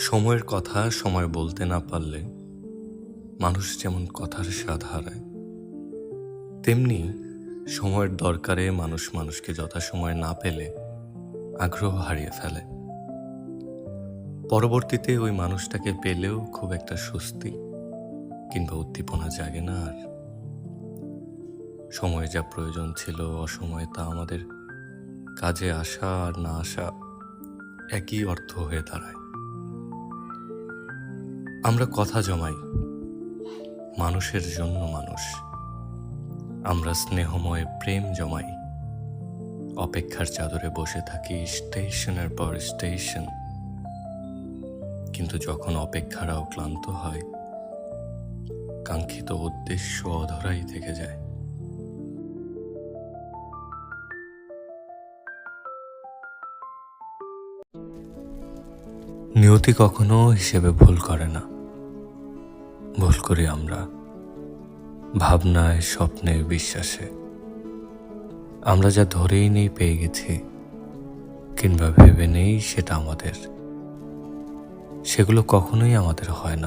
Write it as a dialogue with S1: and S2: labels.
S1: সময়ের কথা সময় বলতে না পারলে মানুষ যেমন কথার স্বাদ হারায়, তেমনি সময়ের দরকারে মানুষ মানুষকে যথাসময়ে না পেলে আগ্রহ হারিয়ে ফেলে। পরবর্তীতে ওই মানুষটাকে পেলেও খুব একটা স্বস্তি কিংবা উদ্দীপনা জাগে না আর। সময়ে যা প্রয়োজন ছিল অসময়ে তা আমাদের কাজে আসা আর না আসা একই অর্থ হয়ে দাঁড়ায়। আমরা কথা জমাই মানুষের জন্য মানুষ, আমরা স্নেহময় প্রেম জমাই, অপেক্ষার চাদরে বসে থাকি স্টেশনের পর স্টেশন। কিন্তু যখন অপেক্ষারাও ক্লান্ত হয়, কাঙ্ক্ষিত উদ্দেশ্য অধরাই থেকে যায়। নিয়তি কখনো হিসেবে ভুল করে না, ভুল করি আমরা ভাবনায়, স্বপ্নে, বিশ্বাসে। আমরা যা ধরেই নেই পেয়ে গেছি, কিংবা ভেবে নেই সেটা আমাদের, সেগুলো কখনোই আমাদের হয় না।